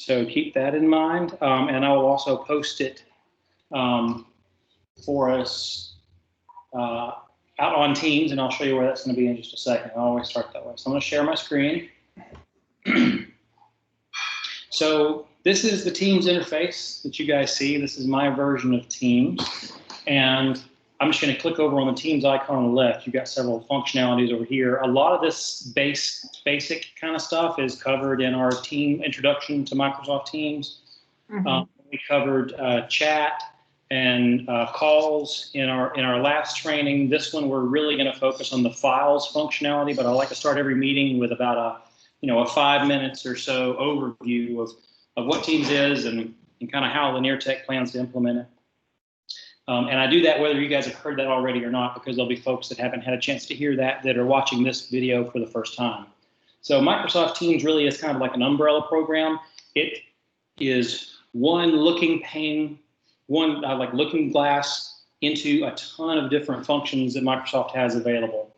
So keep that in mind, and I will also post it for us out on Teams, and I'll show you where that's going to be in just a second. I always start that way. So I'm going to share my screen. So this is the Teams interface that you guys see. This is my version of Teams, and I'm just going to click over on the Teams icon on the left. You've got several functionalities over here. A lot of this basic kind of stuff is covered in our team introduction to Microsoft Teams. We covered chat and calls in our last training. This one, we're really going to focus on the files functionality, but I like to start every meeting with about a 5 minutes or so overview of what Teams is and kind of how Lanier Tech plans to implement it. And I do that whether you guys have heard that already or not, because there'll be folks that haven't had a chance to hear that are watching this video for the first time. So Microsoft Teams really is kind of like an umbrella program. It is one looking pane, one like looking glass into a ton of different functions that Microsoft has available.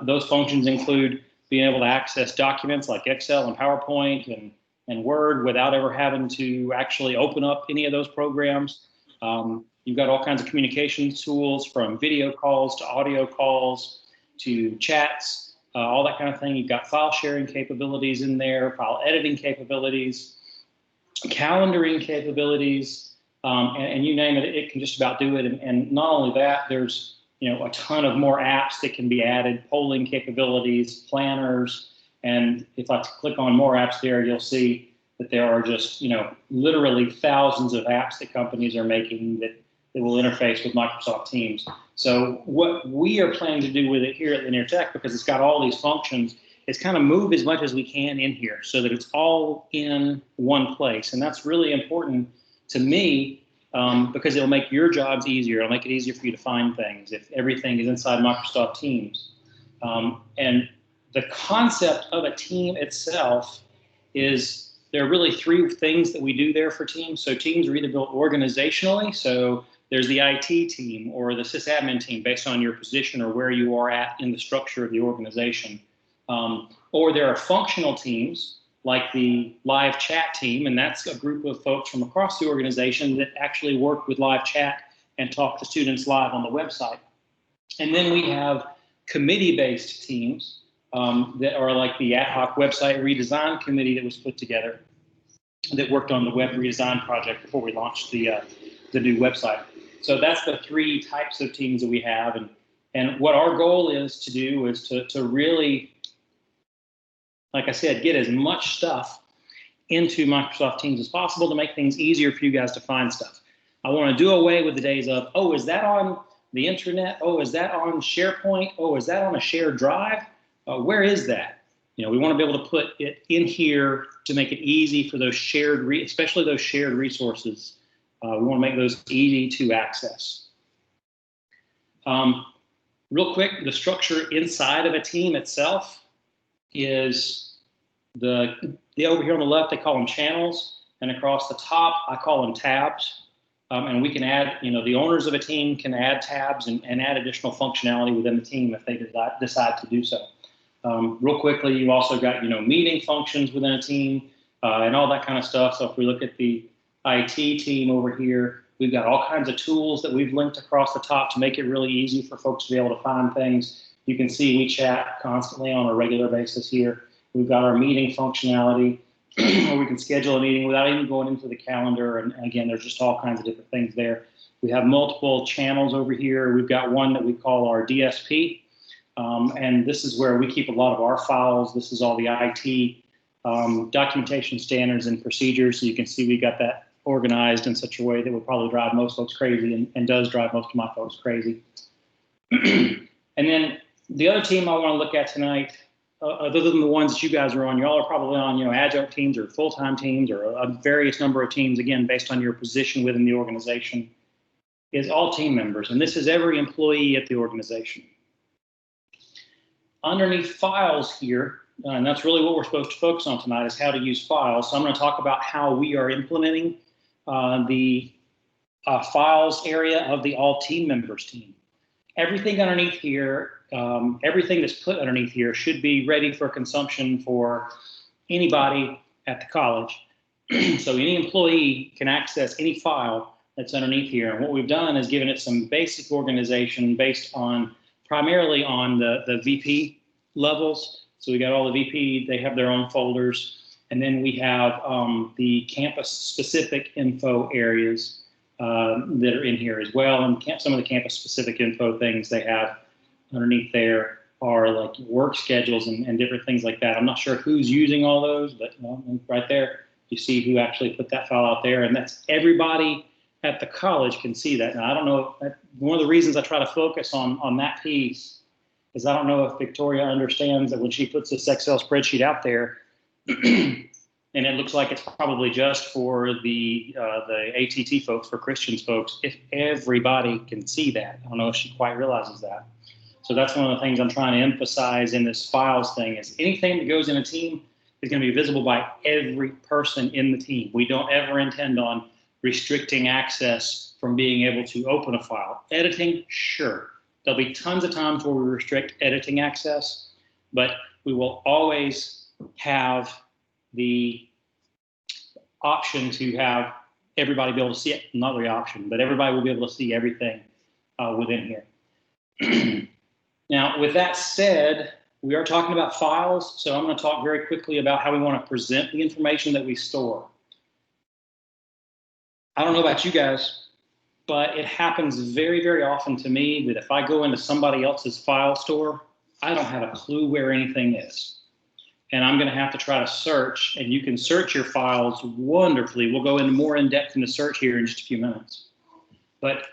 Those functions include being able to access documents like Excel and PowerPoint and Word without ever having to actually open up any of those programs. You've got all kinds of communications tools, from video calls to audio calls to chats, all that kind of thing. You've got file sharing capabilities in there, file editing capabilities, calendaring capabilities, and you name it, it can just about do it. And not only that, there's a ton of more apps that can be added, polling capabilities, planners, and if I click on more apps there, you'll see that there are just literally thousands of apps that companies are making that will interface with Microsoft Teams. So what we are planning to do with it here at Lanier Tech, because it's got all these functions, is kind of move as much as we can in here so that it's all in one place. And that's really important to me, because it'll make your jobs easier. It'll make it easier for you to find things if everything is inside Microsoft Teams. And the concept of a team itself is there are really three things that we do there for Teams. So Teams are either built organizationally, so there's the IT team or the sysadmin team based on your position or where you are at in the structure of the organization. Or there are functional teams like the live chat team, and that's a group of folks from across the organization that actually work with live chat and talk to students live on the website. And then we have committee-based teams that are like the ad hoc website redesign committee that was put together that worked on the web redesign project before we launched the new website. So that's the three types of teams that we have. And what our goal is to do is to really, like I said, get as much stuff into Microsoft Teams as possible to make things easier for you guys to find stuff. I want to do away with the days of, oh, is that on the internet? Oh, is that on SharePoint? Oh, is that on a shared drive? Where is that? We want to be able to put it in here to make it easy for those shared, especially those shared resources. We want to make those easy to access. Real quick, the structure inside of a team itself is the over here on the left, they call them channels, and across the top, I call them tabs. And we can add, the owners of a team can add tabs and add additional functionality within the team if they decide to do so. Real quickly, you've also got, meeting functions within a team and all that kind of stuff. So if we look at the IT team over here, we've got all kinds of tools that we've linked across the top to make it really easy for folks to be able to find things. You can see we chat constantly on a regular basis here. We've got our meeting functionality where we can schedule a meeting without even going into the calendar. And again, there's just all kinds of different things there. We have multiple channels over here. We've got one that we call our DSP. And this is where we keep a lot of our files. This is all the IT documentation standards and procedures. So you can see we got that organized in such a way that would probably drive most folks crazy and does drive most of my folks crazy. And then the other team I want to look at tonight, other than the ones that you guys are on, y'all are probably on, adjunct teams or full-time teams or a various number of teams, again, based on your position within the organization, is all team members. And this is every employee at the organization. Underneath files here, and that's really what we're supposed to focus on tonight, is how to use files. So I'm going to talk about how we are implementing the files area of the all team members team. Everything underneath here, everything that's put underneath here should be ready for consumption for anybody at the college. So any employee can access any file that's underneath here. And what we've done is given it some basic organization based on primarily on the VP levels. So we got all the VP, they have their own folders. And then we have the campus specific info areas that are in here as well. And some of the campus specific info things they have underneath there are like work schedules and different things like that. I'm not sure who's using all those, but right there, you see who actually put that file out there. And that's everybody at the college can see that. Now, I don't know, one of the reasons I try to focus on that piece is I don't know if Victoria understands that when she puts this Excel spreadsheet out there, and it looks like it's probably just for the ATT folks, for Christians folks, if everybody can see that. I don't know if she quite realizes that. So that's one of the things I'm trying to emphasize in this files thing is anything that goes in a team is going to be visible by every person in the team. We don't ever intend on restricting access from being able to open a file. Editing, sure. There'll be tons of times where we restrict editing access, but we will always have the option to have everybody be able to see it. Not the option, but everybody will be able to see everything within here. Now, with that said, we are talking about files, so I'm going to talk very quickly about how we want to present the information that we store. I don't know about you guys, but it happens very, very often to me that if I go into somebody else's file store, I don't have a clue where anything is. And I'm going to have to try to search, and you can search your files wonderfully. We'll go into more in depth in the search here in just a few minutes. But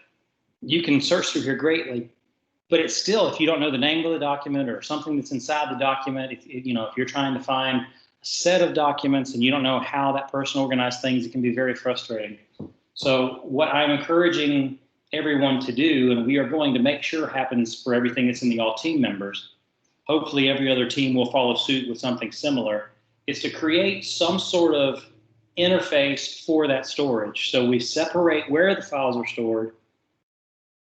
you can search through here greatly. But it's still, if you don't know the name of the document or something that's inside the document, if you're trying to find a set of documents and you don't know how that person organized things, it can be very frustrating. So what I'm encouraging everyone to do, and we are going to make sure happens for everything that's in the all team members, hopefully every other team will follow suit with something similar, is to create some sort of interface for that storage. So we separate where the files are stored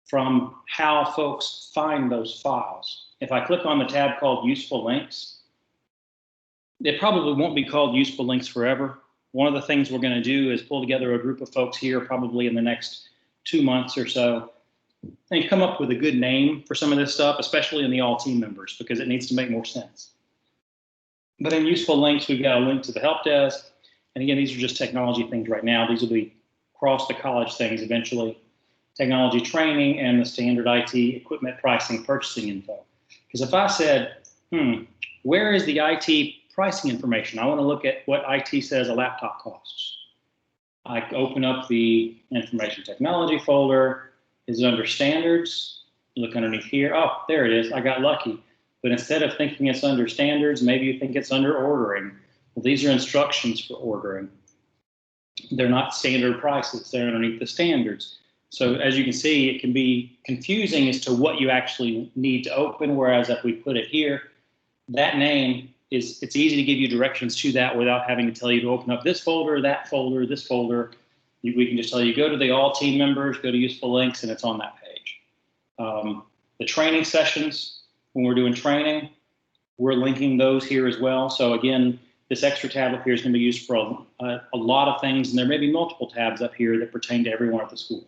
from how folks find those files. If I click on the tab called Useful Links, it probably won't be called Useful Links forever. One of the things we're going to do is pull together a group of folks here probably in the next 2 months or so and come up with a good name for some of this stuff, especially in the all team members, because it needs to make more sense. But in Useful Links, we've got a link to the help desk. And again, these are just technology things right now. These will be across the college things eventually. Technology training and the standard IT equipment pricing purchasing info. Because if I said, where is the IT pricing information? I want to look at what IT says a laptop costs. I open up the information technology folder. Is it under standards? Look underneath here. Oh, there it is. I got lucky. But instead of thinking it's under standards, maybe you think it's under ordering. Well, these are instructions for ordering. They're not standard prices. They're underneath the standards. So as you can see, it can be confusing as to what you actually need to open, whereas if we put it here, that name it's easy to give you directions to that without having to tell you to open up this folder, that folder, this folder. We can just tell you, go to the all team members, go to Useful Links, and it's on that page. The training sessions, when we're doing training, we're linking those here as well. So again, this extra tab up here is going to be used for a lot of things, and there may be multiple tabs up here that pertain to everyone at the school.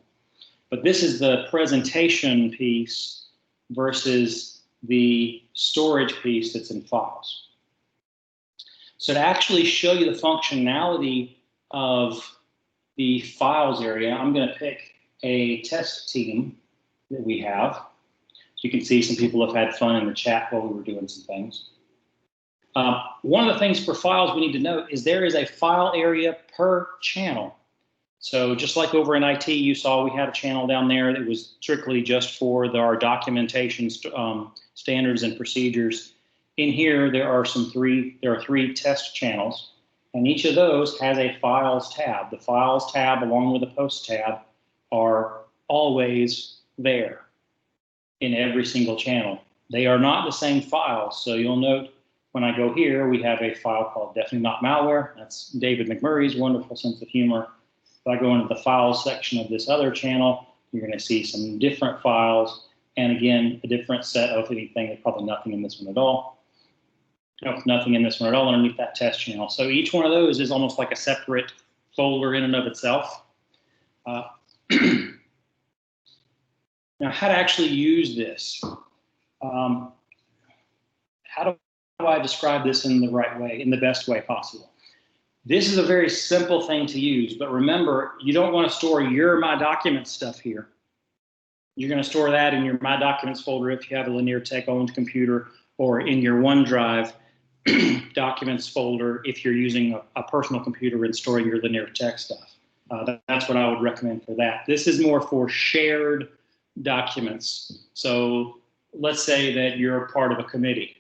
But this is the presentation piece versus the storage piece that's in files. So to actually show you the functionality of the files area, I'm going to pick a test team that we have. So you can see some people have had fun in the chat while we were doing some things. One of the things for files we need to note is there is a file area per channel. So just like over in IT, you saw we had a channel down there that was strictly just for our documentation standards and procedures. In here, there are three test channels, and each of those has a files tab. The files tab along with the post tab are always there in every single channel. They are not the same files. So you'll note when I go here, we have a file called Definitely Not Malware. That's David McMurray's wonderful sense of humor. If I go into the files section of this other channel, you're going to see some different files. And again, a different set of anything. There's probably nothing in this one at all. Nope, nothing in this one at all underneath that test channel. So each one of those is almost like a separate folder in and of itself. Now, how to actually use this? How do I describe this in the right way, in the best way possible? This is a very simple thing to use, but remember, you don't want to store your My Documents stuff here. You're going to store that in your My Documents folder if you have a Lanier Tech owned computer, or in your OneDrive documents folder if you're using a personal computer and storing your Lanier Tech stuff. That's what I would recommend for that. This is more for shared documents. So let's say that you're part of a committee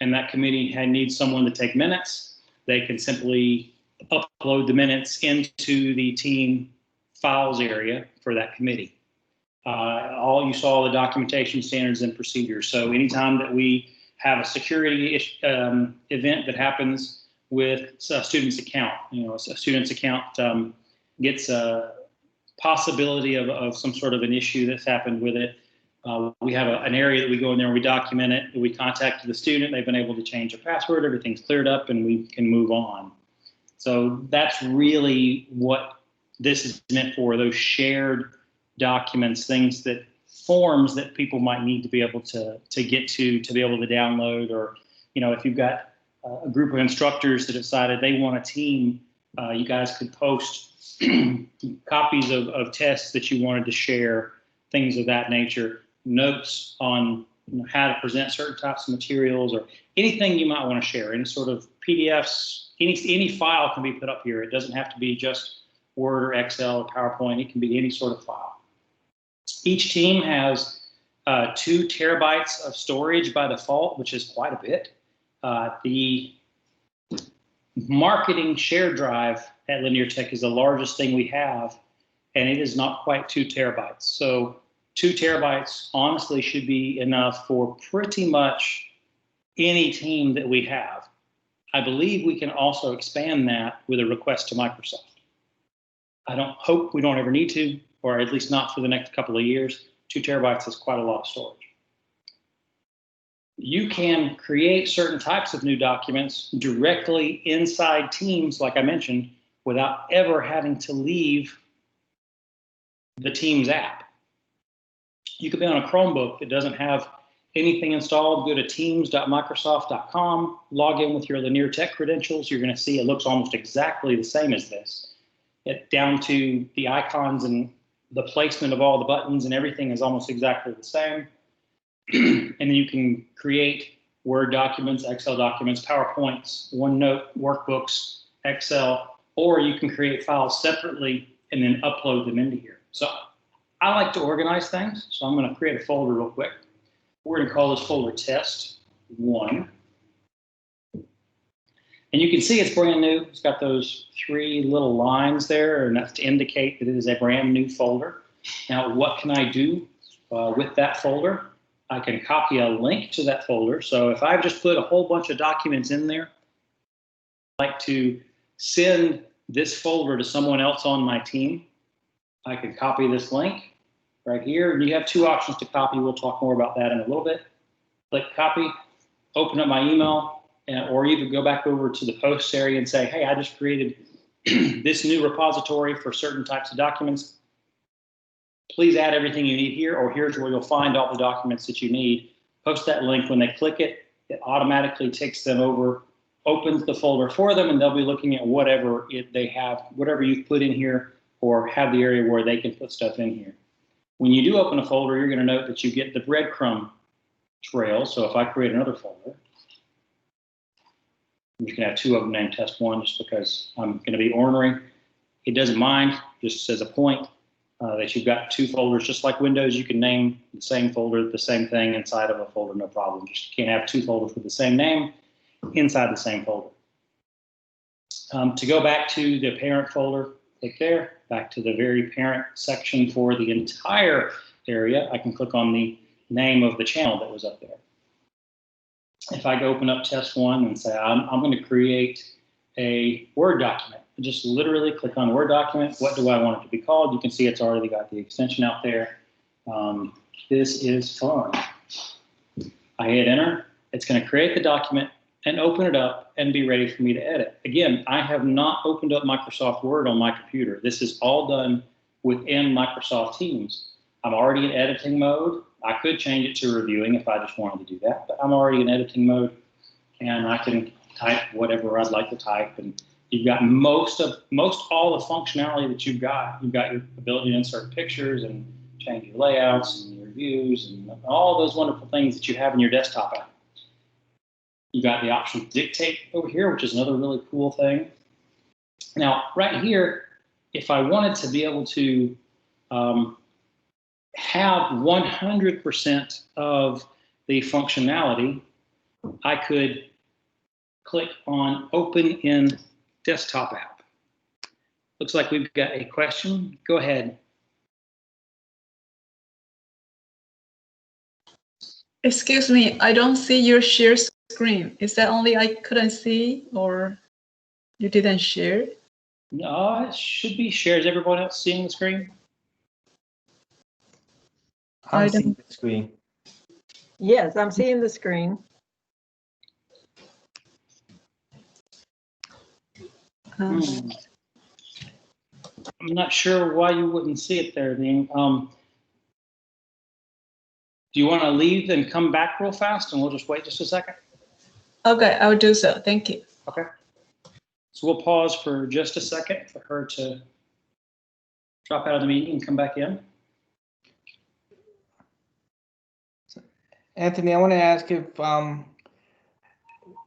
and that committee needs someone to take minutes. They can simply upload the minutes into the team files area for that committee. You saw the documentation standards and procedures. So anytime that we have a security event that happens with a student's account, a student's account gets a possibility of some sort of an issue that's happened with it. We have an area that we go in there and we document it. We contacted the student. They've been able to change their password. Everything's cleared up and we can move on. So that's really what this is meant for, those shared documents, forms that people might need to be able to get to be able to download, or, if you've got a group of instructors that decided they want a team, you guys could post copies of tests that you wanted to share, things of that nature, notes on how to present certain types of materials, or anything you might want to share, any sort of PDFs, any file can be put up here. It doesn't have to be just Word or Excel or PowerPoint. It can be any sort of file. Each team has 2 terabytes of storage by default, which is quite a bit. The marketing share drive at Lanier Tech is the largest thing we have, and it is not quite 2 terabytes. So 2 terabytes honestly should be enough for pretty much any team that we have. I believe we can also expand that with a request to Microsoft. I hope we don't ever need to, or at least not for the next couple of years. 2 terabytes is quite a lot of storage. You can create certain types of new documents directly inside Teams, like I mentioned, without ever having to leave the Teams app. You could be on a Chromebook that doesn't have anything installed. Go to teams.microsoft.com, log in with your Lanier Tech credentials. You're going to see it looks almost exactly the same as this. Down to the icons and the placement of all the buttons and everything is almost exactly the same. And then you can create Word documents, Excel documents, PowerPoints, OneNote, workbooks, Excel, or you can create files separately and then upload them into here. So I like to organize things, so I'm going to create a folder real quick. We're going to call this folder Test 1. And you can see it's brand new. It's got those 3 little lines there, and that's to indicate that it is a brand new folder. Now, what can I do with that folder? I can copy a link to that folder. So if I've just put a whole bunch of documents in there, I'd like to send this folder to someone else on my team, I can copy this link right here. And you have 2 options to copy. We'll talk more about that in a little bit. Click copy, open up my email, or even go back over to the posts area and say, hey, I just created this new repository for certain types of documents. Please add everything you need here, or here's where you'll find all the documents that you need. Post that link. When they click it, it automatically takes them over, opens the folder for them, and they'll be looking at whatever they have, whatever you've put in here, or have the area where they can put stuff in here. When you do open a folder, you're going to note that you get the breadcrumb trail. So if I create another folder, you can have 2 of them named Test 1 just because I'm going to be ornery. It doesn't mind, just as a point that you've got 2 folders. Just like Windows, you can name the same folder, the same thing inside of a folder, no problem. Just you can't have 2 folders with the same name inside the same folder. To go back to the parent folder, click there, back to the very parent section for the entire area. I can click on the name of the channel that was up there. If I go open up Test 1 and say, I'm going to create a Word document, just literally click on Word document. What do I want it to be called? You can see it's already got the extension out there. This is fun. I hit enter. It's going to create the document. and open it up and be ready for me to edit. Again, I have not opened up Microsoft Word on my computer. This is all done within Microsoft Teams. I'm already in editing mode. I could change it to reviewing if I just wanted to do that, but I'm already in editing mode, and I can type whatever I'd like to type. And you've got most all the functionality that you've got. You've got your ability to insert pictures and change your layouts and your views and all those wonderful things that you have in your desktop app. You got the option to dictate over here, which is another really cool thing. Now, right here, if I wanted to be able to have 100% of the functionality, I could click on Open in Desktop App. Looks like we've got a question. Go ahead. Excuse me, I don't see your share screen. Is that only I couldn't see, or you didn't share? No, it should be shared. Is everyone else seeing the screen? I'm seeing the screen. Yes, I'm seeing the screen. I'm not sure why you wouldn't see it there, Dean. Do you want to leave and come back real fast, and we'll just wait just a second? Okay, I'll do so. Thank you. Okay. So we'll pause for just a second for her to drop out of the meeting and come back in. Anthony, I want to ask if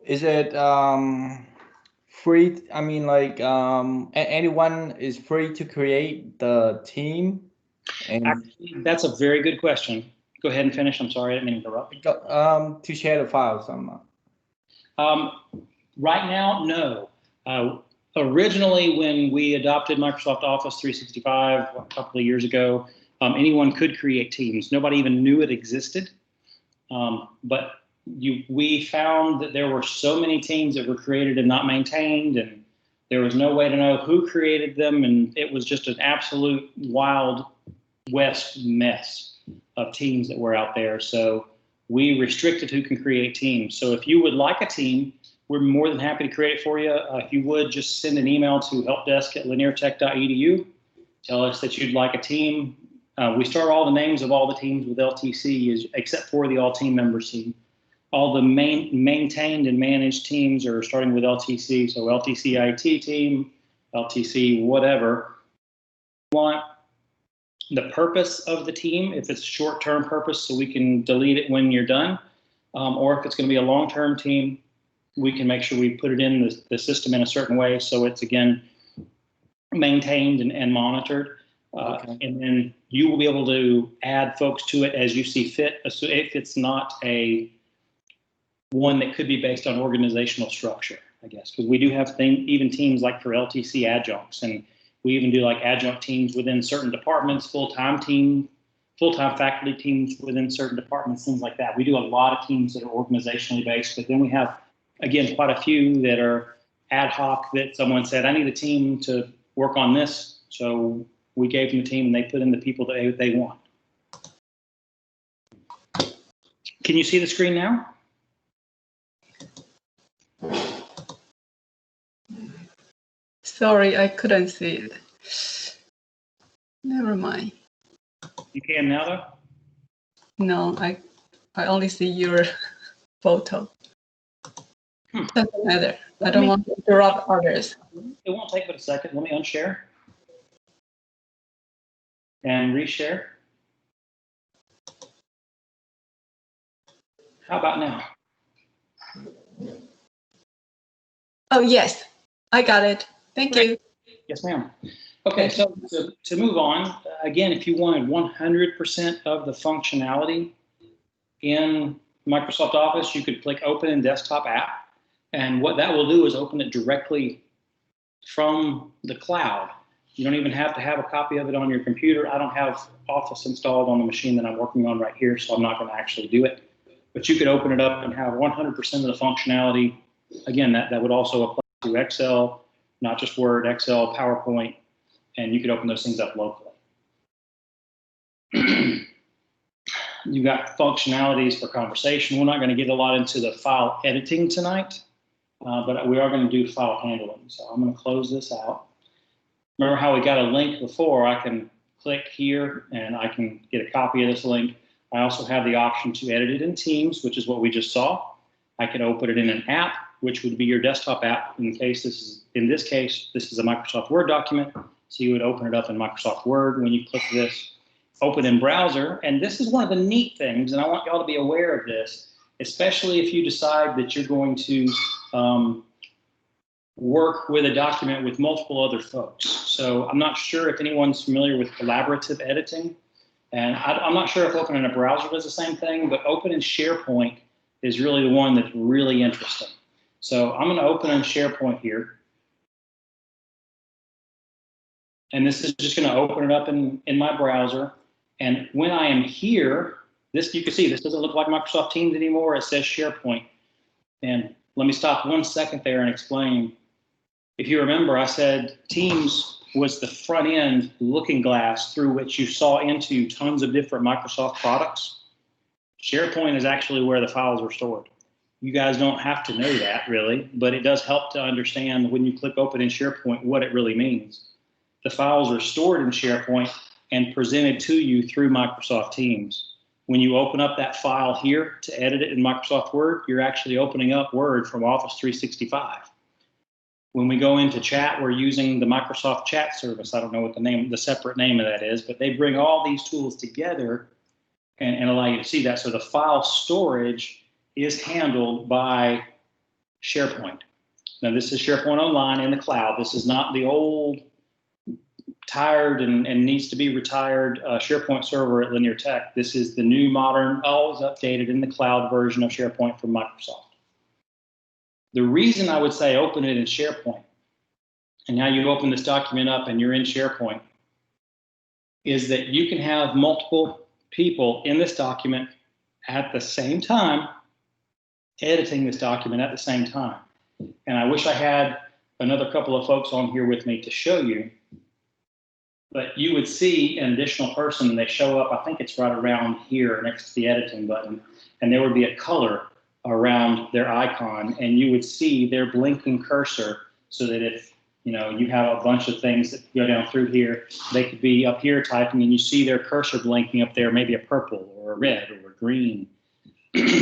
is it free? I mean, like anyone is free to create the team? And actually, that's a very good question. Go ahead and finish. I'm sorry, I didn't mean to interrupt. To share the files. Right now, no. Originally, when we adopted Microsoft Office 365 a couple of years ago, anyone could create teams. Nobody even knew it existed. But we found that there were so many teams that were created and not maintained, and there was no way to know who created them, and it was just an absolute wild west mess of teams that were out there. So we restricted who can create teams. So if you would like a team, we're more than happy to create it for you. If you would, just send an email to helpdesk@lineartech.edu. Tell us that you'd like a team. We start all the names of all the teams with LTC, except for the all team members team. All the maintained and managed teams are starting with LTC. So LTC IT team, LTC whatever. We want the purpose of the team, if it's short-term purpose, so we can delete it when you're done, or if it's going to be a long-term team, we can make sure we put it in the system in a certain way so it's, again, maintained and monitored. Okay. And then you will be able to add folks to it as you see fit. So if it's not one that could be based on organizational structure, I guess, because we do have even teams like for LTC adjuncts, and we even do like adjunct teams within certain departments, full-time faculty teams within certain departments, things like that. We do a lot of teams that are organizationally based, but then we have, again, quite a few that are ad hoc that someone said, I need a team to work on this. So we gave them the team and they put in the people that they want. Can you see the screen now? Sorry, I couldn't see it. Never mind. You can now, though? No, I only see your photo. Doesn't matter. I don't want to interrupt others. It won't take but a second. Let me unshare. And reshare. How about now? Oh, yes. I got it. Thank you. Yes, ma'am. Okay, so to move on, again, if you wanted 100% of the functionality in Microsoft Office, you could click Open in Desktop App. And what that will do is open it directly from the cloud. You don't even have to have a copy of it on your computer. I don't have Office installed on the machine that I'm working on right here, so I'm not going to actually do it. But you could open it up and have 100% of the functionality. Again, that would also apply to Excel, not just Word, Excel, PowerPoint, and you could open those things up locally. You've got functionalities for conversation. We're not going to get a lot into the file editing tonight. but we are going to do file handling. So I'm going to close this out. Remember how we got a link before? I can click here and I can get a copy of this link. I also have the option to edit it in Teams, which is what we just saw. I can open it in an app, which would be your desktop app. In this case, this is a Microsoft Word document. So you would open it up in Microsoft Word. When you click this, open in browser. And this is one of the neat things, and I want y'all to be aware of this, especially if you decide that you're going to work with a document with multiple other folks. So I'm not sure if anyone's familiar with collaborative editing. And I'm not sure if open in a browser does the same thing, but open in SharePoint is really the one that's really interesting. So I'm going to open in SharePoint here. And this is just going to open it up in my browser. And when I am here, you can see this doesn't look like Microsoft Teams anymore. It says SharePoint. And let me stop 1 second there and explain. If you remember, I said Teams was the front end looking glass through which you saw into tons of different Microsoft products. SharePoint is actually where the files are stored. You guys don't have to know that really, but it does help to understand when you click open in SharePoint what it really means. The files are stored in SharePoint and presented to you through Microsoft Teams. When you open up that file here to edit it in Microsoft Word, you're actually opening up Word from Office 365. When we go into chat, we're using the Microsoft Chat service. I don't know what the separate name of that is, but they bring all these tools together and allow you to see that. So the file storage is handled by SharePoint. Now this is SharePoint Online in the cloud. This is not the old, tired and needs to be retired SharePoint server at Linear Tech. This is the new, modern, always updated in the cloud version of SharePoint from Microsoft. The reason I would say open it in SharePoint, and now you open this document up and you're in SharePoint, is that you can have multiple people in this document at the same time, editing this document at the same time. And I wish I had another couple of folks on here with me to show you, but you would see an additional person and they show up, I think it's right around here next to the editing button, and there would be a color around their icon, and you would see their blinking cursor so that if you have a bunch of things that go down through here, they could be up here typing and you see their cursor blinking up there, maybe a purple or a red or a green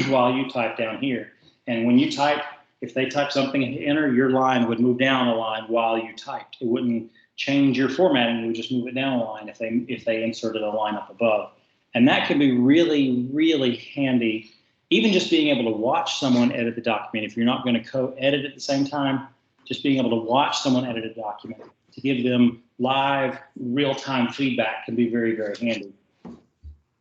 while you type down here. And when you type, if they type something and hit enter, your line would move down a line while you typed. It wouldn't change your formatting, you would just move it down a line if they inserted a line up above. And that can be really, really handy. Even just being able to watch someone edit the document, if you're not going to co-edit at the same time, just being able to watch someone edit a document to give them live, real-time feedback can be very, very handy.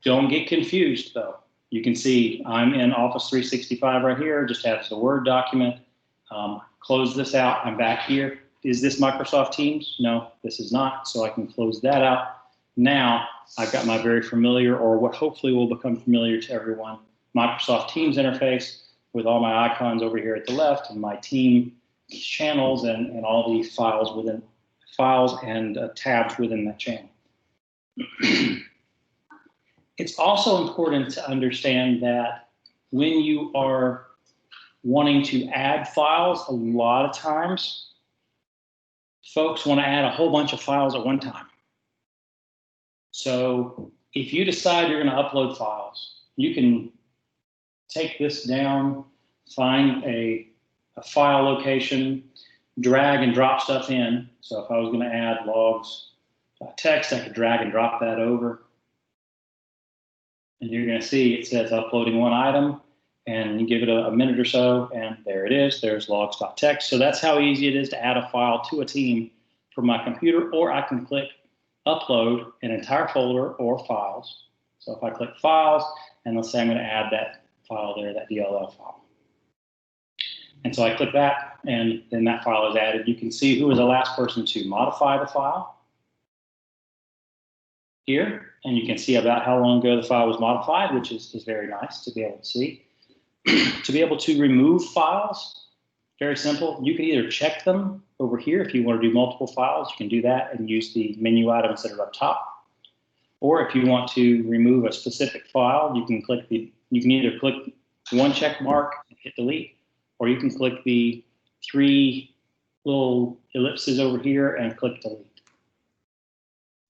Don't get confused, though. You can see I'm in Office 365 right here, just has the Word document. Close this out, I'm back here. Is this Microsoft Teams? No, this is not, so I can close that out. Now, I've got my very familiar, or what hopefully will become familiar to everyone, Microsoft Teams interface with all my icons over here at the left and my team channels and all the files and tabs within that channel. It's also important to understand that when you are wanting to add files, a lot of times folks want to add a whole bunch of files at one time. So if you decide you're going to upload files, you can take this down, find a file location, drag and drop stuff in. So if I was going to add logs.txt, I could drag and drop that over. And you're going to see it says uploading one item, and you give it a minute or so, and there it is. There's logs.txt. So that's how easy it is to add a file to a team from my computer, or I can click upload an entire folder or files. So if I click files, and let's say I'm going to add that file there, that DLL file. And so I click that, and then that file is added. You can see who was the last person to modify the file here, and you can see about how long ago the file was modified, which is very nice to be able to see. To be able to remove files, very simple. You can either check them over here if you want to do multiple files, you can do that and use the menu items that are up top. Or if you want to remove a specific file, you can click you can either click one check mark and hit delete, or you can click the 3 little ellipses over here and click delete.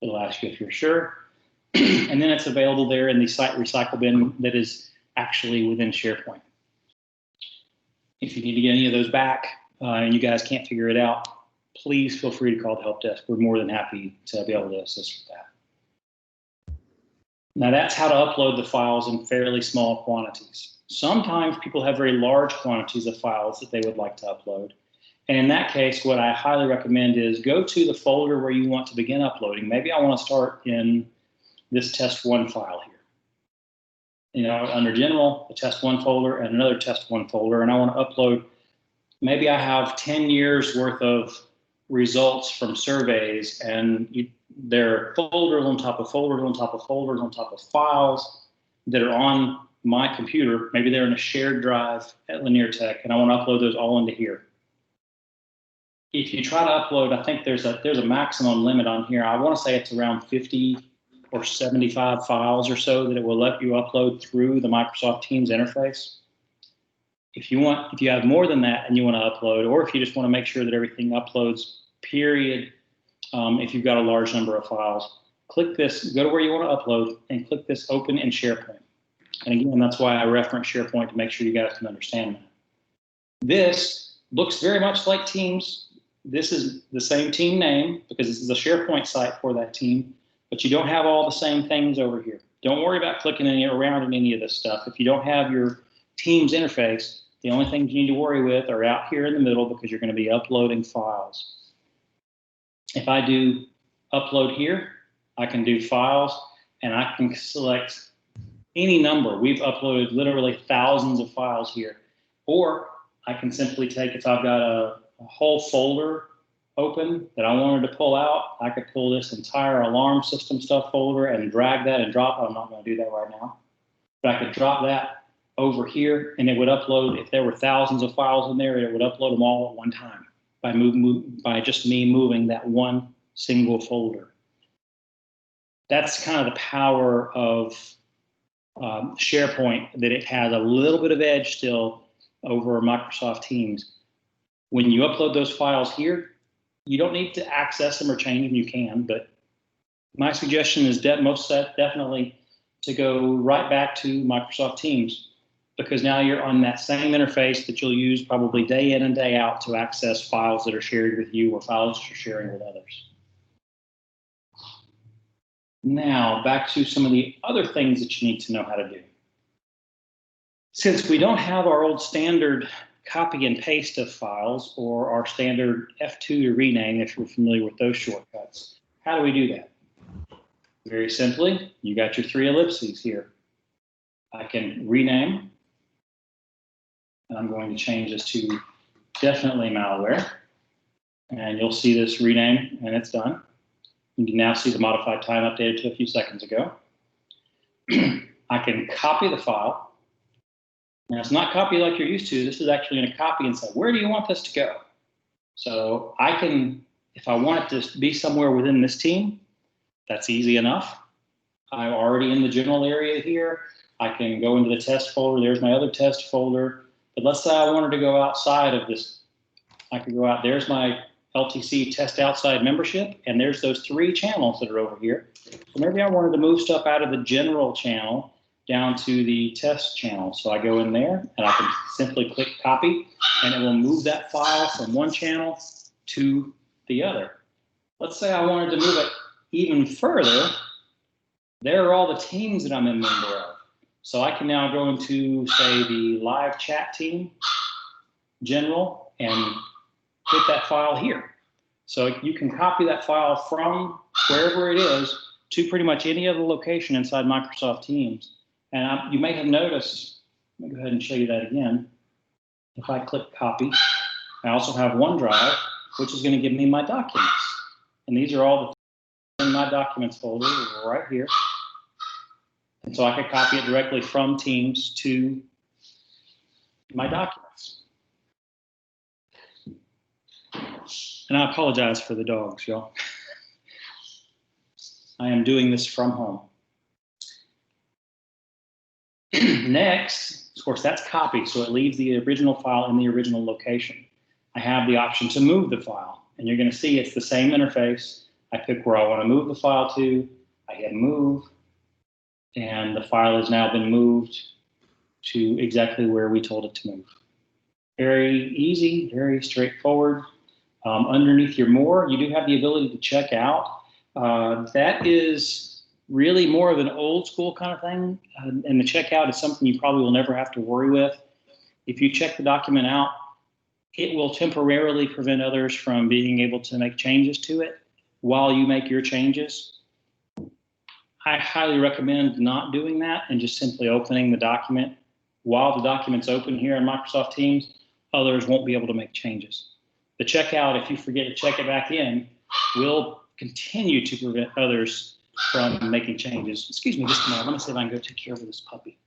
It'll ask you if you're sure. And then it's available there in the site recycle bin that is actually within SharePoint. If you need to get any of those back and you guys can't figure it out, please feel free to call the help desk. We're more than happy to be able to assist with that. Now that's how to upload the files in fairly small quantities. Sometimes people have very large quantities of files that they would like to upload. And in that case, what I highly recommend is go to the folder where you want to begin uploading. Maybe I want to start in this test1 file here. You know, under general, a test1 folder and another test1 folder, and I want to upload, maybe I have 10 years worth of results from surveys, and there are folders on top of folders on top of folders on top of files that are on my computer. Maybe they're in a shared drive at Linear Tech, and I want to upload those all into here. If you try to upload, I think there's a maximum limit on here. I want to say it's around 50 or 75 files or so that it will let you upload through the Microsoft Teams interface. If you have more than that and you want to upload, or if you just want to make sure that everything uploads, period, if you've got a large number of files, click this, go to where you want to upload, and click this open in SharePoint. And again, that's why I reference SharePoint, to make sure you guys can understand that. This looks very much like Teams. This is the same team name because this is a SharePoint site for that team, but you don't have all the same things over here. Don't worry about clicking around in any of this stuff. If you don't have your Teams interface, the only things you need to worry with are out here in the middle because you're going to be uploading files. If I do upload here, I can do files and I can select any number. We've uploaded literally thousands of files here. Or I can simply take, if I've got a whole folder open that I wanted to pull out, I could pull this entire alarm system stuff folder and drag that and drop it. I'm not going to do that right now. But I could drop that over here and it would upload, if there were thousands of files in there, it would upload them all at one time by just me moving that one single folder. That's kind of the power of SharePoint, that it has a little bit of edge still over Microsoft Teams. When you upload those files here, you don't need to access them or change them. You can, but my suggestion is definitely to go right back to Microsoft Teams, because now you're on that same interface that you'll use probably day in and day out to access files that are shared with you or files that you're sharing with others. Now, back to some of the other things that you need to know how to do. Since we don't have our old standard copy and paste of files or our standard F2 to rename, if you're familiar with those shortcuts, how do we do that? Very simply, you got your 3 ellipses here. I can rename, and I'm going to change this to definitely malware, and you'll see this rename, and it's done. You can now see the modified time updated to a few seconds ago. I can copy the file. Now, it's not copy like you're used to. This is actually going to copy and say, where do you want this to go? So I can, if I want it to be somewhere within this team, that's easy enough. I'm already in the general area here. I can go into the test folder. There's my other test folder. But let's say I wanted to go outside of this. I could go out. There's my LTC test outside membership, and there's those 3 channels that are over here. So maybe I wanted to move stuff out of the general channel down to the test channel. So I go in there and I can simply click copy, and it will move that file from one channel to the other. Let's say I wanted to move it even further. There are all the teams that I'm a member of. So I can now go into, say, the live chat team, general, and hit that file here. So you can copy that file from wherever it is to pretty much any other location inside Microsoft Teams. And you may have noticed, let me go ahead and show you that again. If I click copy, I also have OneDrive, which is going to give me my documents. And these are all in my documents folder right here. And so I could copy it directly from Teams to my documents. And I apologize for the dogs, y'all. I am doing this from home. Next, of course, that's copy, so it leaves the original file in the original location. I have the option to move the file. And you're going to see it's the same interface. I pick where I want to move the file to. I hit move. And the file has now been moved to exactly where we told it to move. Very easy, very straightforward. Underneath your more, you do have the ability to check out. That is really more of an old school kind of thing. And the checkout is something you probably will never have to worry with. If you check the document out, it will temporarily prevent others from being able to make changes to it while you make your changes. I highly recommend not doing that and just simply opening the document. While the document's open here in Microsoft Teams, others won't be able to make changes. The checkout, if you forget to check it back in, will continue to prevent others from making changes. Excuse me just a minute. Let me see if I can go take care of this puppy.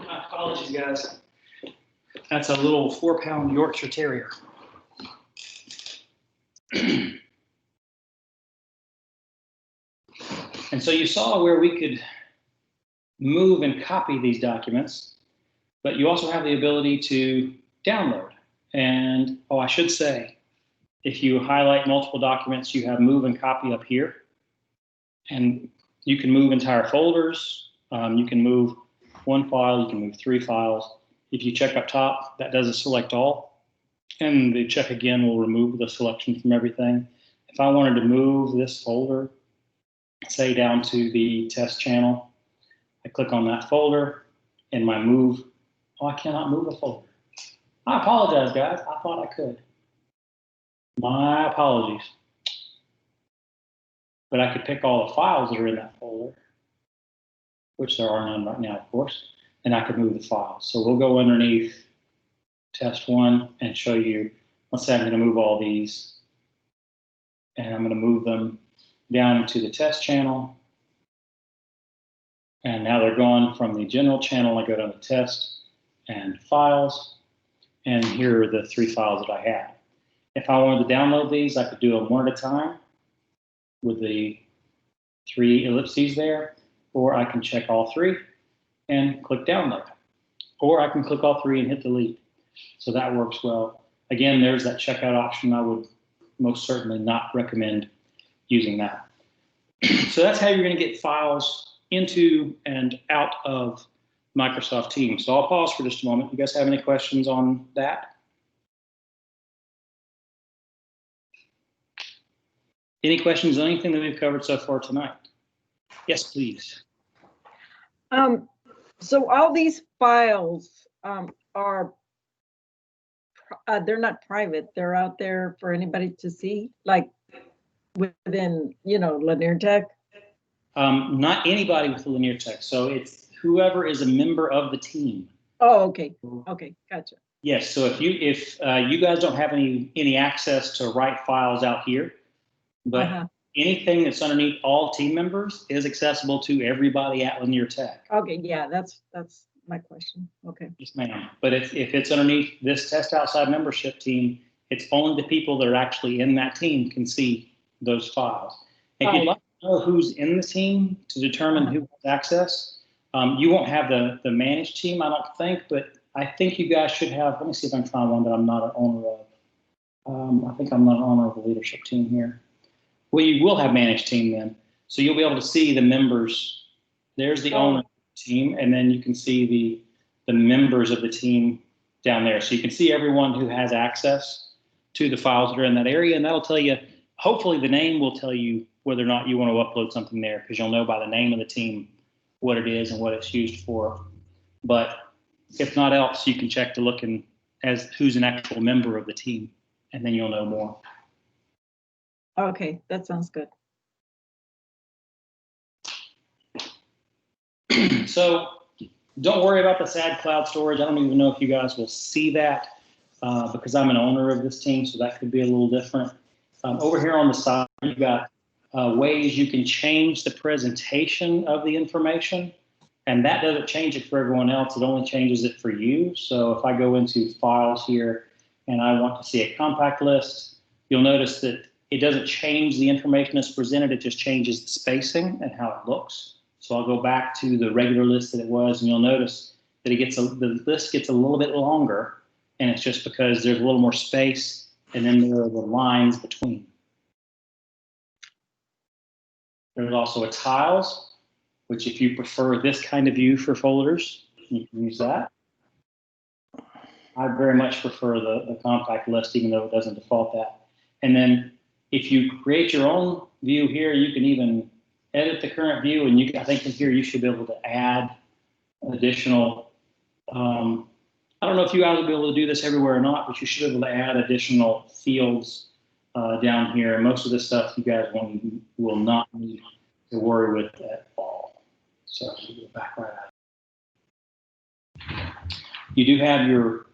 My apologies, guys. That's a little 4-pound Yorkshire Terrier. And so you saw where we could move and copy these documents, but you also have the ability to download. And, oh, I should say, if you highlight multiple documents, you have move and copy up here. And you can move entire folders. You can move one file, you can move 3 files. If you check up top, that does a select all. And the check again will remove the selection from everything. If I wanted to move this folder, say down to the test channel, I click on that folder and my move. Oh, I cannot move a folder. I apologize, guys. I thought I could. My apologies. But I could pick all the files that are in that folder, which there are none right now, of course, and I could move the files. So we'll go underneath test 1 and show you. Let's say I'm going to move all these, and I'm going to move them down to the test channel. And now they're gone from the general channel. I go down to test and files, and here are the 3 files that I had. If I wanted to download these, I could do them one at a time with the 3 ellipses there, or I can check all 3 and click download, or I can click all 3 and hit delete. So that works well. Again, there's that checkout option. I would most certainly not recommend using that. So that's how you're going to get files into and out of Microsoft Teams. So I'll pause for just a moment. You guys have any questions on that? Any questions on anything that we've covered so far tonight? Yes, please. So all these files are, they're not private. They're out there for anybody to see, like within, Lanier Tech. Not anybody with Lanier Tech. So it's whoever is a member of the team. Oh, okay. Okay, gotcha. Yes. So if you guys don't have any access to write files out here, but anything that's underneath all team members is accessible to everybody at Lanier Tech. Okay, yeah, that's my question. Okay. Yes, ma'am. But if it's underneath this test outside membership team, it's only the people that are actually in that team can see those files. If you'd like to know who's in the team to determine who has access, you won't have the managed team, I don't think, but I think you guys should have. Let me see if I can find one that I'm not an owner of. I think I'm not an owner of the leadership team here. Well, you will have managed team then. So you'll be able to see the members. There's the owner of the team, and then you can see the members of the team down there. So you can see everyone who has access to the files that are in that area, and that'll tell you, hopefully the name will tell you whether or not you want to upload something there, because you'll know by the name of the team what it is and what it's used for. But if not else, you can check to look as who's an actual member of the team, and then you'll know more. Okay, that sounds good. So don't worry about the SAD cloud storage. I don't even know if you guys will see that because I'm an owner of this team, so that could be a little different. Over here on the side, you've got ways you can change the presentation of the information, and that doesn't change it for everyone else. It only changes it for you. So if I go into files here and I want to see a compact list, you'll notice that it doesn't change the information that's presented, it just changes the spacing and how it looks. So I'll go back to the regular list that it was, and you'll notice that the list gets a little bit longer, and it's just because there's a little more space, and then there are the lines between. There's also a tiles, which if you prefer this kind of view for folders, you can use that. I very much prefer the compact list, even though it doesn't default that. And then if you create your own view here, you can even edit the current view, and I think in here you should be able to add additional, I don't know if you guys will be able to do this everywhere or not, but you should be able to add additional fields down here. And most of this stuff you guys will not need to worry with at all. So we'll go back right out. You do have your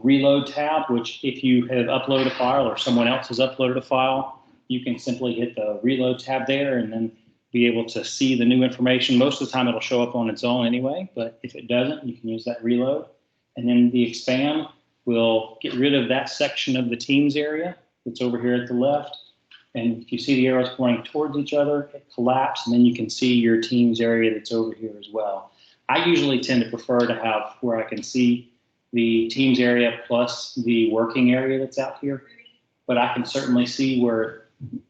reload tab, which if you have uploaded a file or someone else has uploaded a file, you can simply hit the reload tab there and then be able to see the new information. Most of the time it'll show up on its own anyway, but if it doesn't, you can use that reload. And then the expand will get rid of that section of the Teams area that's over here at the left. And if you see the arrows pointing towards each other, it collapses, and then you can see your Teams area that's over here as well. I usually tend to prefer to have where I can see the Teams area plus the working area that's out here. But I can certainly see where,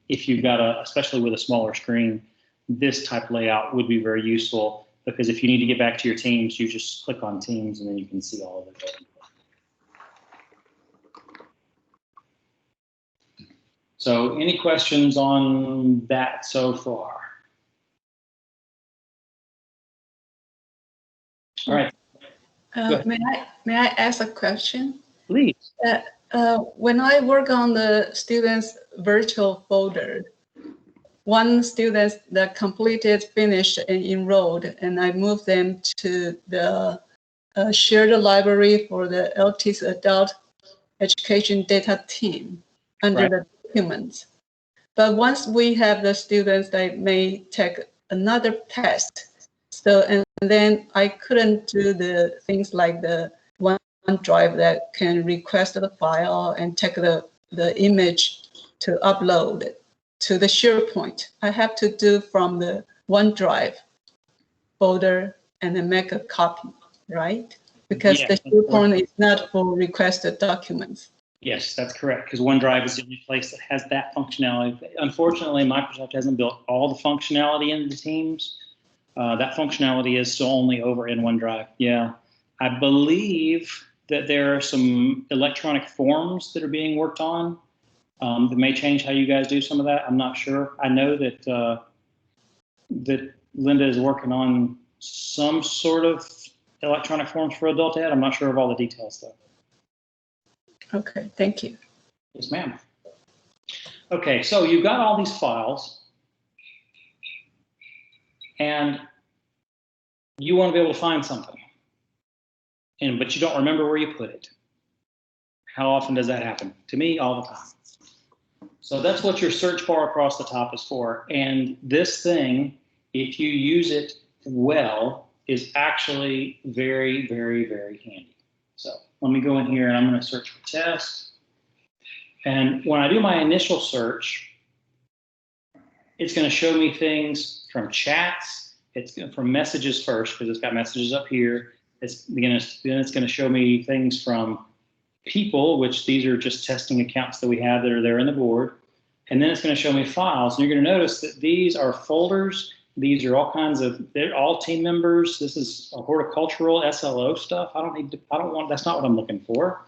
if you've got especially with a smaller screen, this type of layout would be very useful, because if you need to get back to your Teams, you just click on Teams and then you can see all of it. So any questions on that so far? All right. May I ask a question? Please. When I work on the students' virtual folder, one student that completed, finished, and enrolled, and I moved them to the shared library for the LT's adult education data team under the documents. But once we have the students that may take another test, so and then I couldn't do the things like the OneDrive that can request the file and take the image to upload it to the SharePoint. I have to do from the OneDrive folder and then make a copy, right? Because the SharePoint is not for requested documents. Yes, that's correct, because OneDrive is the only place that has that functionality. Unfortunately, Microsoft hasn't built all the functionality into the Teams. That functionality is still only over in OneDrive. Yeah, I believe that there are some electronic forms that are being worked on that may change how you guys do some of that. I'm not sure. I know that that Linda is working on some sort of electronic forms for adult ed. I'm not sure of all the details though. Okay, thank you. Yes, ma'am. Okay, so you've got all these files, and you want to be able to find something, but you don't remember where you put it. How often does that happen? To me, all the time. So that's what your search bar across the top is for. And this thing, if you use it well, is actually very, very, very handy. So let me go in here and I'm going to search for test. And when I do my initial search, it's going to show me things from chats. It's from messages first, because it's got messages up here. Then it's going to show me things from people, which these are just testing accounts that we have that are there in the board. And then it's going to show me files. And you're going to notice that these are folders. These are all kinds of, they're all team members. This is a horticultural SLO stuff. That's not what I'm looking for.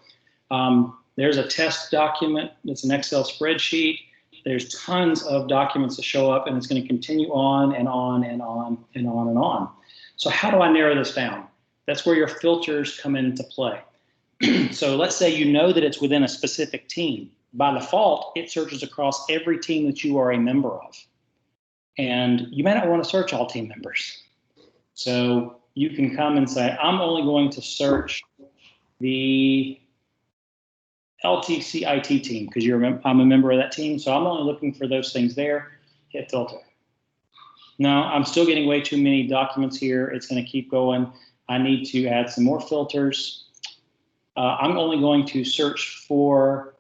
There's a test document. It's an Excel spreadsheet. There's tons of documents that show up, and it's going to continue on and on and on and on and on. So how do I narrow this down? That's where your filters come into play. So let's say you know that it's within a specific team. By default, it searches across every team that you are a member of. And you may not want to search all team members. So you can come and say, I'm only going to search the LTC IT team, because I'm a member of that team. So I'm only looking for those things there. Hit filter. No, I'm still getting way too many documents here. It's going to keep going. I need to add some more filters. I'm only going to search for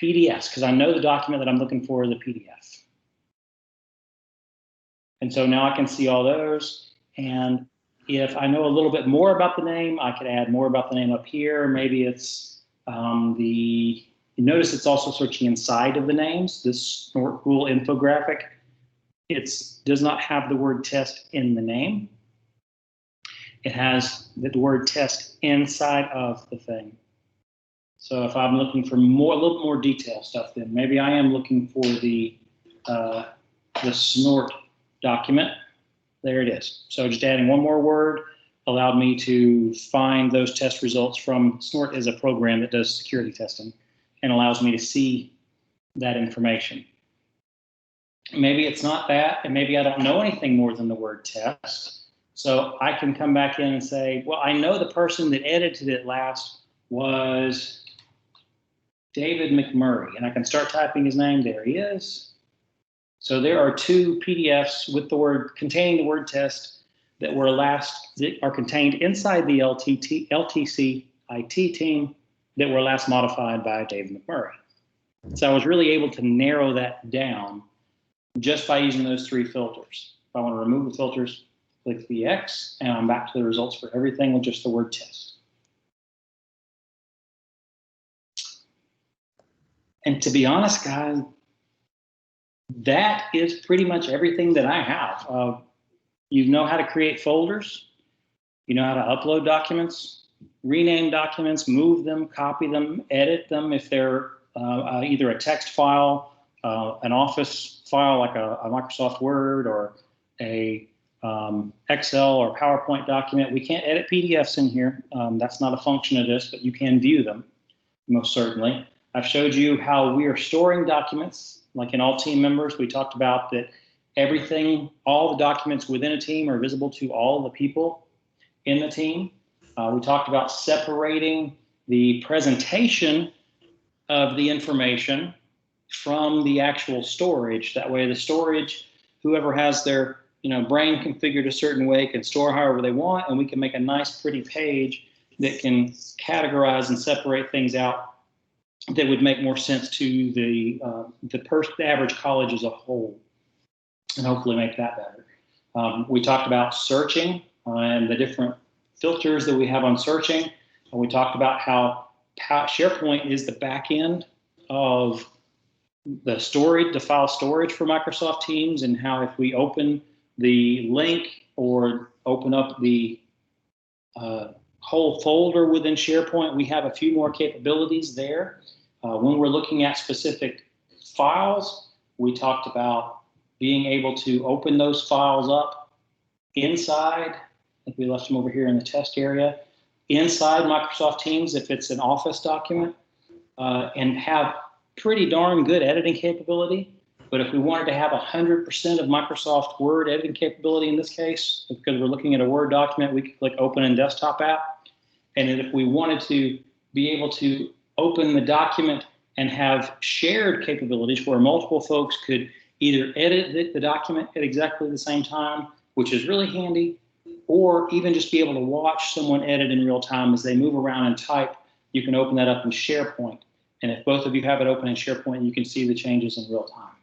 PDFs because I know the document that I'm looking for is a PDF. And so now I can see all those. And if I know a little bit more about the name, I could add more about the name up here. Maybe it's you notice it's also searching inside of the names. This Snorkel infographic, it does not have the word test in the name. It has the word test inside of the thing. So if I'm looking for a little more detailed stuff, then maybe I am looking for the snort document. There it is. So just adding one more word allowed me to find those test results from Snort is a program that does security testing and allows me to see that information. Maybe it's not that, and maybe I don't know anything more than the word test. So I can come back in and say, well, I know the person that edited it last was David McMurray, and I can start typing his name. There he is. So there are 2 PDFs with the word containing the word test that are contained inside the LTC IT team that were last modified by David McMurray. So I was really able to narrow that down just by using those 3 filters. If I want to remove the filters, click the X, and I'm back to the results for everything with just the word test. And to be honest, guys, that is pretty much everything that I have. You know how to create folders. You know how to upload documents, rename documents, move them, copy them, edit them if they're either a text file, an Office file like a Microsoft Word, or a Excel or PowerPoint document. We can't edit PDFs in here. That's not a function of this, but you can view them, most certainly. I've showed you how we are storing documents. Like in all team members, we talked about that everything, all the documents within a team are visible to all the people in the team. We talked about separating the presentation of the information from the actual storage. That way the storage, whoever has their brain configured a certain way can store however they want, and we can make a nice pretty page that can categorize and separate things out that would make more sense to the average college as a whole, and hopefully make that better. We talked about searching and the different filters that we have on searching. And we talked about how SharePoint is the back end of the storage, the file storage for Microsoft Teams, and how if we open the link or open up the whole folder within SharePoint, we have a few more capabilities there. When we're looking at specific files, we talked about being able to open those files up inside. I think we left them over here in the test area. Inside Microsoft Teams, if it's an Office document, and have pretty darn good editing capability. But if we wanted to have 100% of Microsoft Word editing capability in this case, because we're looking at a Word document, we could click Open in Desktop app. And then if we wanted to be able to open the document and have shared capabilities where multiple folks could either edit the document at exactly the same time, which is really handy, or even just be able to watch someone edit in real time as they move around and type, you can open that up in SharePoint. And if both of you have it open in SharePoint, you can see the changes in real time.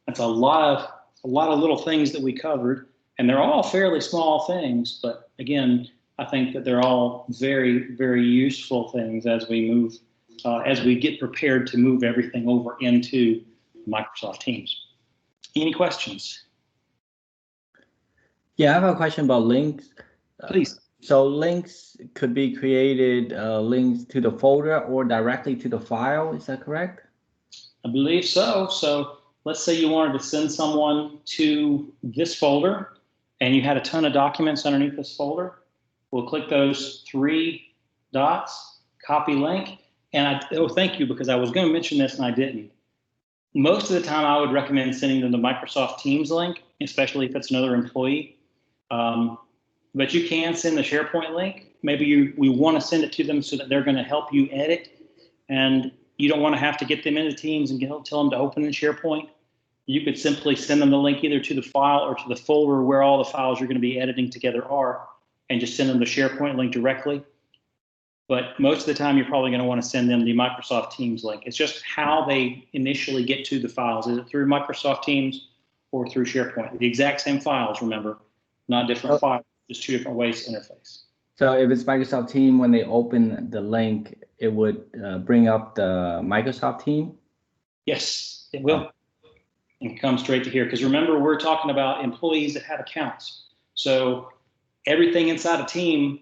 That's a lot of little things that we covered, and they're all fairly small things, but again, I think that they're all very, very useful things as we move, as we get prepared to move everything over into Microsoft Teams. Any questions? Yeah, I have a question about links. Please. So links could be created, links to the folder or directly to the file. Is that correct? I believe so. So let's say you wanted to send someone to this folder and you had a ton of documents underneath this folder. We'll click those 3 dots, copy link. And thank you, because I was going to mention this and I didn't. Most of the time I would recommend sending them the Microsoft Teams link, especially if it's another employee. But you can send the SharePoint link. Maybe we want to send it to them so that they're going to help you edit, and you don't want to have to get them into Teams and tell them to open in SharePoint. You could simply send them the link either to the file or to the folder where all the files you're going to be editing together are, and just send them the SharePoint link directly. But most of the time, you're probably going to want to send them the Microsoft Teams link. It's just how they initially get to the files. Is it through Microsoft Teams or through SharePoint? The exact same files, remember, not different files, just 2 different ways to interface. So if it's Microsoft Team, when they open the link, it would bring up the Microsoft team? Yes, it will. And come straight to here. Because remember, we're talking about employees that have accounts. So everything inside a team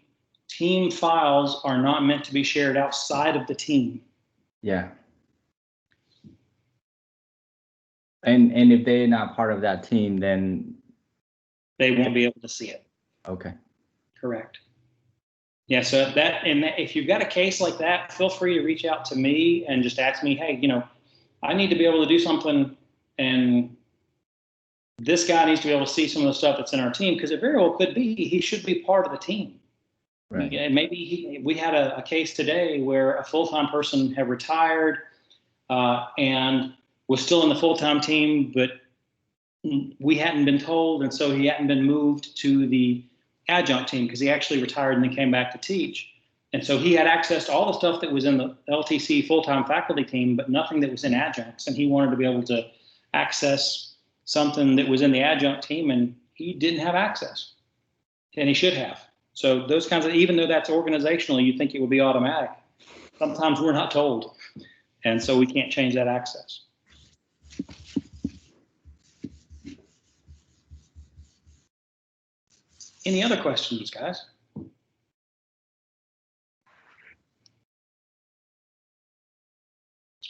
files are not meant to be shared outside of the team. Yeah. And if they're not part of that team, then They won't be able to see it. okay. Correct. Yeah, so if you've got a case like that, feel free to reach out to me and just ask me, hey, I need to be able to do something, and this guy needs to be able to see some of the stuff that's in our team, because it very well could be he should be part of the team. Right. Maybe we had a case today where a full-time person had retired and was still in the full-time team, but we hadn't been told, and so he hadn't been moved to the adjunct team because he actually retired and then came back to teach. And so he had access to all the stuff that was in the LTC full-time faculty team, but nothing that was in adjuncts. And he wanted to be able to access something that was in the adjunct team, and he didn't have access, and he should have. So those kinds of, even though that's organizationally, you think it would be automatic, sometimes we're not told. And so we can't change that access. Any other questions, guys?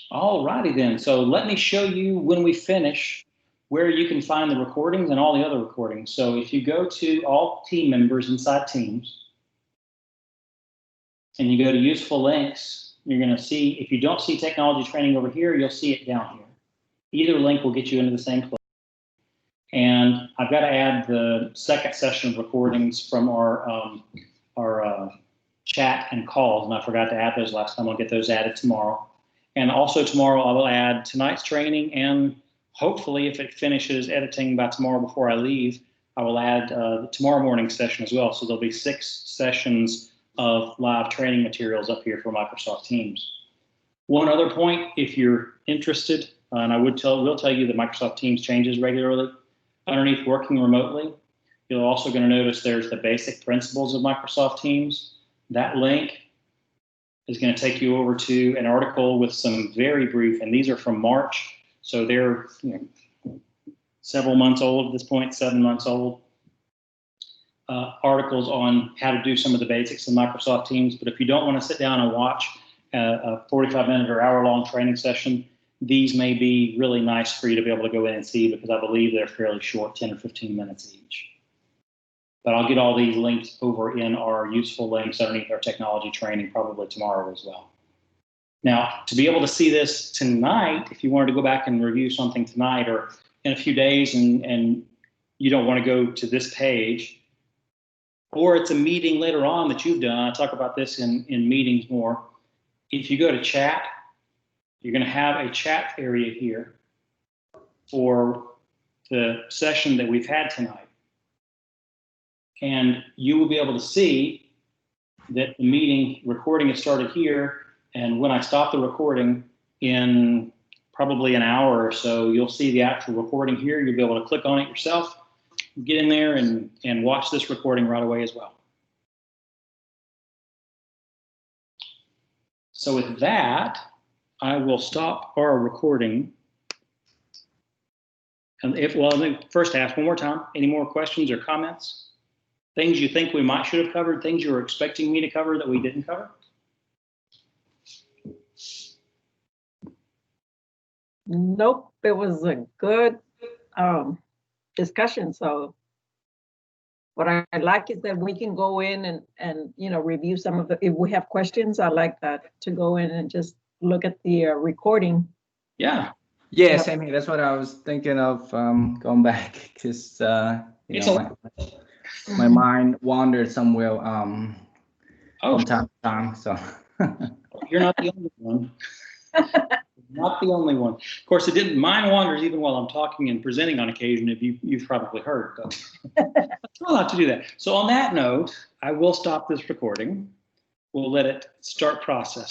All righty then. So let me show you when we finish where you can find the recordings and all the other recordings. So if you go to all team members inside Teams and you go to useful links, you're going to see, if you don't see technology training over here, you'll see it down here. Either link will get you into the same place. And I've got to add the second session of recordings from our chat and calls, and I forgot to add those last time. I'll get those added tomorrow. And also tomorrow I will add tonight's training, and hopefully if it finishes editing by tomorrow before I leave, I will add the tomorrow morning session as well. So there'll be 6 sessions of live training materials up here for Microsoft Teams. One other point, if you're interested, and I will tell you that Microsoft Teams changes regularly. Underneath working remotely, you're also going to notice there's the basic principles of Microsoft Teams. That link is going to take you over to an article with some very brief, and these are from March, so they're several months old at this point, 7 months old, articles on how to do some of the basics of Microsoft Teams. But if you don't want to sit down and watch a 45-minute or hour-long training session, these may be really nice for you to be able to go in and see, because I believe they're fairly short, 10 or 15 minutes each. But I'll get all these links over in our useful links underneath our technology training probably tomorrow as well. Now, to be able to see this tonight, if you wanted to go back and review something tonight or in a few days and you don't want to go to this page, or it's a meeting later on that you've done, I talk about this in meetings more. If you go to chat, you're going to have a chat area here for the session that we've had tonight. And you will be able to see that the meeting recording has started here. And when I stop the recording in probably an hour or so, you'll see the actual recording here. You'll be able to click on it yourself, get in there and watch this recording right away as well. So with that, I will stop our recording. And let me first ask one more time, any more questions or comments? Things you think we might should have covered, things you were expecting me to cover that we didn't cover? Nope, it was a good discussion. So what I like is that we can go in and review some of the, if we have questions, I like that, to go in and just look at the recording. Yeah. Yeah, same here. That's what I was thinking of, going back, because my mind wandered somewhere from time to time. So You're not the only one. Not the only one. Of course, mine wanders even while I'm talking and presenting on occasion, if you've probably heard. But I try not to do that. So on that note, I will stop this recording. we'll let it start processing.